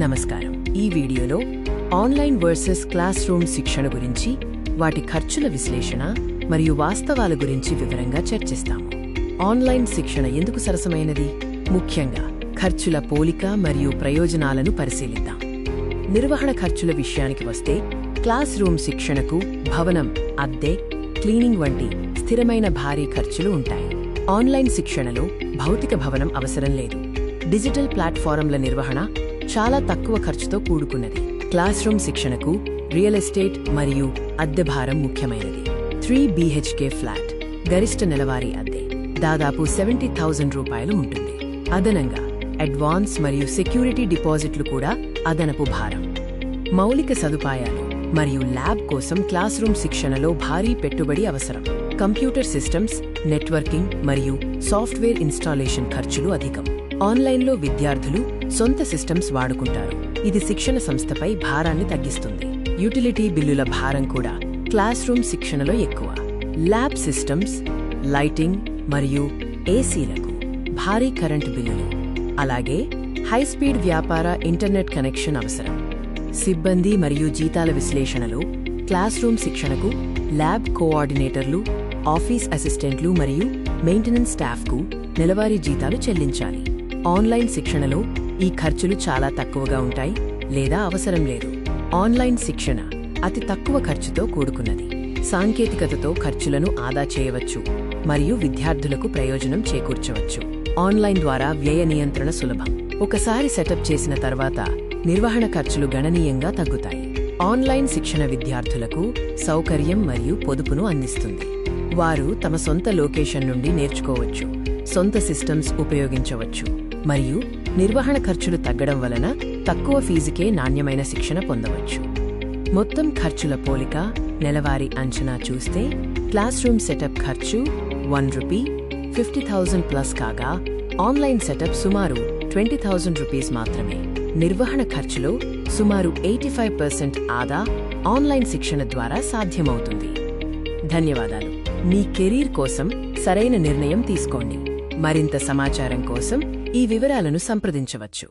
నమస్కారం. ఈ వీడియోలో ఆన్లైన్ వర్సెస్ క్లాస్ రూమ్ శిక్షణ గురించి, వాటి ఖర్చుల విశ్లేషణ మరియు వాస్తవాల గురించి వివరంగా చర్చిస్తాము. ఆన్లైన్ శిక్షణ ఎందుకు సరసమైనది? ముఖ్యంగా ఖర్చుల పోలిక మరియు ప్రయోజనాలను పరిశీలిద్దాం. నిర్వహణ ఖర్చుల విషయానికి వస్తే, క్లాస్ రూమ్ శిక్షణకు భవనం, అద్దె, క్లీనింగ్ వంటి స్థిరమైన భారీ ఖర్చులు ఉంటాయి. ఆన్లైన్ శిక్షణలో భౌతిక భవనం అవసరం లేదు. డిజిటల్ ప్లాట్ఫారంల నిర్వహణ చాలా తక్కువ ఖర్చుతో కూడుకున్నది. క్లాస్ రూమ్ శిక్షణకు రియల్ ఎస్టేట్ మరియు అద్దె భారం ముఖ్యమైనది. 3 BHK ఫ్లాట్ గరిష్ట నెలవారీ అద్దె దాదాపు 70,000 రూపాయలు ఉంటుంది. అదనంగా అడ్వాన్స్ మరియు సెక్యూరిటీ డిపాజిట్లు కూడా అదనపు భారం. మౌలిక సదుపాయాలు మరియు ల్యాబ్ కోసం క్లాస్ రూమ్ శిక్షణలో భారీ పెట్టుబడి అవసరం. కంప్యూటర్ సిస్టమ్స్, నెట్వర్కింగ్ మరియు సాఫ్ట్వేర్ ఇన్స్టాలేషన్ ఖర్చులు అధికం. ఆన్లైన్లో విద్యార్థులు సొంత సిస్టమ్స్ వాడుకుంటారు. ఇది శిక్షణ సంస్థపై భారాన్ని తగ్గిస్తుంది. యుటిలిటీ బిల్లుల భారం కూడా క్లాస్ రూమ్ శిక్షణలో ఎక్కువ. ల్యాబ్ సిస్టమ్స్, లైటింగ్ మరియు ఏసీలకు భారీ కరెంటు బిల్లులు, అలాగే హైస్పీడ్ వ్యాపార ఇంటర్నెట్ కనెక్షన్ అవసరం. సిబ్బంది మరియు జీతాల విశ్లేషణలో క్లాస్ రూమ్ శిక్షణకు ల్యాబ్ కోఆర్డినేటర్లు, ఆఫీస్ అసిస్టెంట్లు మరియు మెయింటెనెన్స్ స్టాఫ్కు నెలవారీ జీతాలు చెల్లించాలి. ఆన్లైన్ శిక్షణలో ఈ ఖర్చులు చాలా తక్కువగా ఉంటాయి లేదా అవసరం లేదు. ఆన్లైన్ శిక్షణ అతి తక్కువ ఖర్చుతో కూడుకున్నది. సాంకేతికతతో ఖర్చులను ఆదా చేయవచ్చు మరియు విద్యార్థులకు ప్రయోజనం చేకూర్చవచ్చు. ఆన్లైన్ ద్వారా వ్యయ నియంత్రణ సులభం. ఒకసారి సెటప్ చేసిన తర్వాత నిర్వహణ ఖర్చులు గణనీయంగా తగ్గుతాయి. ఆన్లైన్ శిక్షణ విద్యార్థులకు సౌకర్యం మరియు పొదుపును అందిస్తుంది. వారు తమ సొంత లొకేషన్ నుండి నేర్చుకోవచ్చు, సొంత సిస్టమ్స్ ఉపయోగించవచ్చు మరియు నిర్వహణ ఖర్చులు తగ్గడం వలన తక్కువ ఫీజుకే నాణ్యమైన శిక్షణ పొందవచ్చు. మొత్తం ఖర్చుల పోలిక, నెలవారీ అంచనా చూస్తే క్లాస్ రూమ్ సెటప్ ఖర్చు ₹1, 50,000 ప్లస్ కాగా, ఆన్లైన్ సెటప్ సుమారు ₹20,000 మాత్రమే. నిర్వహణ ఖర్చులో సుమారు 85% ఆదా ఆన్లైన్ శిక్షణ ద్వారా సాధ్యమవుతుంది. ధన్యవాదాలు. మీ కెరీర్ కోసం సరైన నిర్ణయం తీసుకోండి. మరింత సమాచారం కోసం ఈ వివరాలను సంప్రదించవచ్చు.